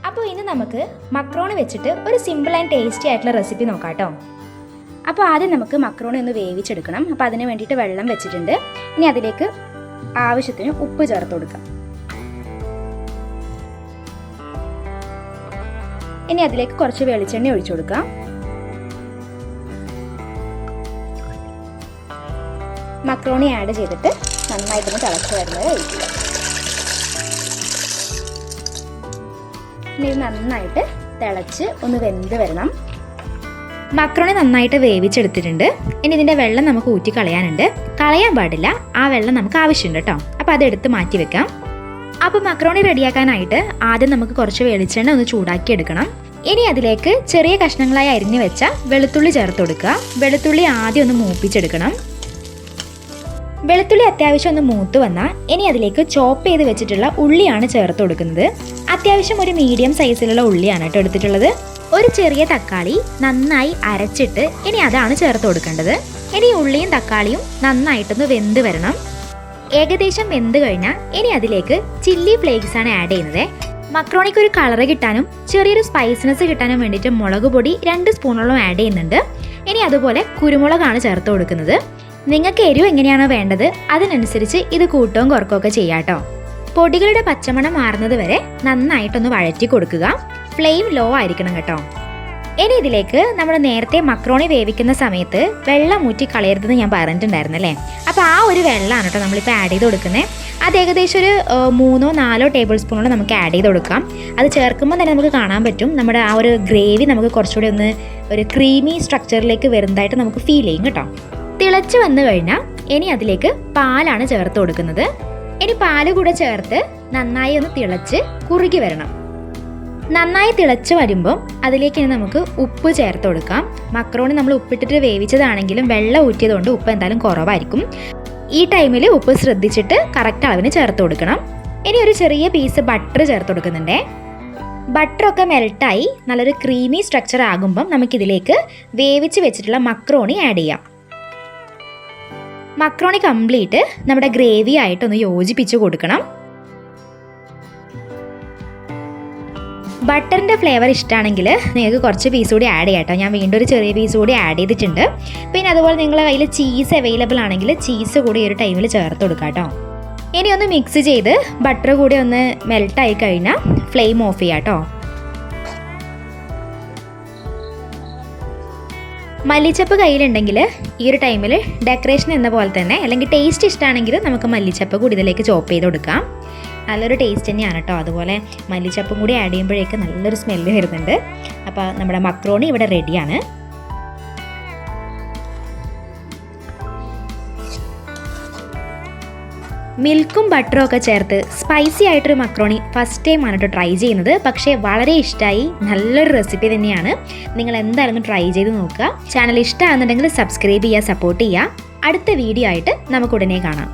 അപ്പോൾ ഇന്ന് നമുക്ക് മക്രോണി വെച്ചിട്ട് ഒരു സിമ്പിൾ ആൻഡ് ടേസ്റ്റി ആയിട്ടുള്ള റെസിപ്പി നോക്കാം കേട്ടോ. അപ്പോൾ ആദ്യം നമുക്ക് മക്രോണി ഒന്ന് വേവിച്ചെടുക്കണം. അപ്പോൾ അതിന് വേണ്ടിയിട്ട് വെള്ളം വെച്ചിട്ടുണ്ട്. ഇനി അതിലേക്ക് ആവശ്യത്തിന് ഉപ്പ് ചേർത്ത് കൊടുക്കാം. ഇനി അതിലേക്ക് കുറച്ച് വെളിച്ചെണ്ണ ഒഴിച്ചു കൊടുക്കാം. മക്രോണി ആഡ് ചെയ്തിട്ട് നന്നായിട്ടൊന്ന് തിളച്ച് വരുന്നത് ഒഴിക്കുക. ഇനി നന്നായിട്ട് തിളച്ച് ഒന്ന് വെന്ത് വരണം. മക്രോണി നന്നായിട്ട് വേവിച്ചെടുത്തിട്ടുണ്ട്. ഇനി ഇതിൻ്റെ വെള്ളം നമുക്ക് ഊറ്റി കളയാനുണ്ട്. കളയാൻ പാടില്ല, ആ വെള്ളം നമുക്ക് ആവശ്യമുണ്ട് കേട്ടോ. അപ്പോൾ അതെടുത്ത് മാറ്റി വെക്കാം. അപ്പോൾ മക്രോണി റെഡിയാക്കാനായിട്ട് ആദ്യം നമുക്ക് കുറച്ച് വെളിച്ചെണ്ണ ഒന്ന് ചൂടാക്കി എടുക്കണം. ഇനി അതിലേക്ക് ചെറിയ കഷ്ണങ്ങളായി അരിഞ്ഞു വെച്ച വെളുത്തുള്ളി ചേർത്ത് കൊടുക്കുക. വെളുത്തുള്ളി ആദ്യം ഒന്ന് മൂപ്പിച്ചെടുക്കണം. വെളുത്തുള്ളി അത്യാവശ്യം ഒന്ന് മൂത്ത് വന്നാൽ ഇനി അതിലേക്ക് ചോപ്പ് ചെയ്ത് വെച്ചിട്ടുള്ള ഉള്ളിയാണ് ചേർത്ത് കൊടുക്കുന്നത്. അത്യാവശ്യം ഒരു മീഡിയം സൈസിലുള്ള ഉള്ളിയാണ് കേട്ടോ എടുത്തിട്ടുള്ളത്. ഒരു ചെറിയ തക്കാളി നന്നായി അരച്ചിട്ട് ഇനി അതാണ് ചേർത്ത് കൊടുക്കേണ്ടത്. ഇനി ഉള്ളിയും തക്കാളിയും നന്നായിട്ടൊന്ന് വെന്ത് വരണം. ഏകദേശം വെന്ത് കഴിഞ്ഞാൽ ഇനി അതിലേക്ക് ചില്ലി ഫ്ലേക്സ് ആണ് ആഡ് ചെയ്യുന്നത്. മക്രോണിക്ക് ഒരു കളറ് കിട്ടാനും ചെറിയൊരു സ്പൈസിനെസ് കിട്ടാനും വേണ്ടിയിട്ട് മുളക് പൊടി 2 സ്പൂണോളം ആഡ് ചെയ്യുന്നുണ്ട്. ഇനി അതുപോലെ കുരുമുളകാണ് ചേർത്ത് കൊടുക്കുന്നത്. നിങ്ങൾക്ക് എരിവ് എങ്ങനെയാണോ വേണ്ടത് അതിനനുസരിച്ച് ഇത് കൂട്ടവും കുറക്കുകയൊക്കെ ചെയ്യാം കേട്ടോ. പൊടികളുടെ പച്ചമണം മാറുന്നത് വരെ നന്നായിട്ടൊന്ന് വഴറ്റി കൊടുക്കുക. ഫ്ലെയിം ലോ ആയിരിക്കണം കേട്ടോ. ഇനി ഇതിലേക്ക് നമ്മൾ നേരത്തെ മക്രോണി വേവിക്കുന്ന സമയത്ത് വെള്ളം ഊറ്റി കളയരുതെന്ന് ഞാൻ പറഞ്ഞിട്ടുണ്ടായിരുന്നല്ലേ. അപ്പോൾ ആ ഒരു വെള്ളമാണ് കേട്ടോ നമ്മളിപ്പോൾ ആഡ് ചെയ്ത് കൊടുക്കുന്നത്. അത് ഏകദേശം ഒരു 3-4 ടേബിൾ സ്പൂണോളം നമുക്ക് ആഡ് ചെയ്ത് കൊടുക്കാം. അത് ചേർക്കുമ്പോൾ തന്നെ നമുക്ക് കാണാൻ പറ്റും നമ്മുടെ ആ ഒരു ഗ്രേവി നമുക്ക് കുറച്ചുകൂടി ഒന്ന് ഒരു ക്രീമി സ്ട്രക്ചറിലേക്ക് വരുന്നതായിട്ട് നമുക്ക് ഫീൽ ചെയ്യും കേട്ടോ. തിളച്ച് വന്നു കഴിഞ്ഞാൽ ഇനി അതിലേക്ക് പാലാണ് ചേർത്ത് കൊടുക്കുന്നത്. ഇനി പാല് കൂടെ ചേർത്ത് നന്നായി ഒന്ന് തിളച്ച് കുറുകി വരണം. നന്നായി തിളച്ച് വരുമ്പം അതിലേക്ക് ഇനി നമുക്ക് ഉപ്പ് ചേർത്ത് കൊടുക്കാം. മക്രോണി നമ്മൾ ഉപ്പിട്ടിട്ട് വേവിച്ചതാണെങ്കിലും വെള്ളം ഊറ്റിയതുകൊണ്ട് ഉപ്പ് എന്തായാലും കുറവായിരിക്കും. ഈ ടൈമിൽ ഉപ്പ് ശ്രദ്ധിച്ചിട്ട് കറക്റ്റ് അളവിന് ചേർത്ത് കൊടുക്കണം. ഇനി ഒരു ചെറിയ പീസ് ബട്ടർ ചേർത്ത് കൊടുക്കുന്നുണ്ടേ. ബട്ടറൊക്കെ മെൽട്ടായി നല്ലൊരു ക്രീമി സ്ട്രക്ചർ ആകുമ്പം നമുക്കിതിലേക്ക് വേവിച്ച് വെച്ചിട്ടുള്ള മക്രോണി ആഡ് ചെയ്യാം. മക്രോണി കംപ്ലീറ്റ് നമ്മുടെ ഗ്രേവി ആയിട്ടൊന്ന് യോജിപ്പിച്ച് കൊടുക്കണം. ബട്ടറിൻ്റെ ഫ്ലേവർ ഇഷ്ടമാണെങ്കിൽ നിങ്ങൾക്ക് കുറച്ച് പീസ് കൂടി ആഡ് ചെയ്യാം കേട്ടോ. ഞാൻ വീണ്ടും ഒരു ചെറിയ പീസ് കൂടി ആഡ് ചെയ്തിട്ടുണ്ട്. പിന്നെ അതുപോലെ നിങ്ങളുടെ കയ്യിൽ ചീസ് അവൈലബിൾ ആണെങ്കിൽ ചീസ് കൂടി ഒരു ടൈമിൽ ചേർത്ത് കൊടുക്കാം കേട്ടോ. ഇനി ഒന്ന് മിക്സ് ചെയ്ത് ബട്ടർ കൂടി ഒന്ന് മെൽട്ടായി കഴിഞ്ഞാൽ ഫ്ലെയിം ഓഫ് ചെയ്യാം കേട്ടോ. മല്ലിച്ചപ്പ് കയ്യിലുണ്ടെങ്കിൽ ഈ ഒരു ടൈമിൽ ഡെക്കറേഷൻ എന്ന പോലെ തന്നെ അല്ലെങ്കിൽ ടേസ്റ്റ് ഇഷ്ടമാണെങ്കിൽ നമുക്ക് മല്ലിച്ചപ്പ് കൂടി ഇതിലേക്ക് ചോപ്പ് ചെയ്ത് കൊടുക്കാം. നല്ലൊരു ടേസ്റ്റ് തന്നെയാണ് കേട്ടോ. അതുപോലെ മല്ലിച്ചപ്പും കൂടി ആഡ് ചെയ്യുമ്പോഴേക്ക് നല്ലൊരു സ്മെല്ല് വരുന്നുണ്ട്. അപ്പോൾ നമ്മുടെ മക്രോണി ഇവിടെ റെഡിയാണ്. മിൽക്കും ബട്ടറും ഒക്കെ ചേർത്ത് സ്പൈസി ആയിട്ടൊരു മക്രോണി ഫസ്റ്റ് ടൈമാണ് കേട്ടോ ട്രൈ ചെയ്യുന്നത്. പക്ഷേ വളരെ ഇഷ്ടമായി, നല്ലൊരു റെസിപ്പി തന്നെയാണ്. നിങ്ങൾ എന്തായാലും ട്രൈ ചെയ്ത് നോക്കുക. ചാനൽ ഇഷ്ടമാകുന്നുണ്ടെങ്കിൽ സബ്സ്ക്രൈബ് ചെയ്യുക, സപ്പോർട്ട് ചെയ്യുക. അടുത്ത വീഡിയോ ആയിട്ട് നമുക്ക് ഉടനെ കാണാം.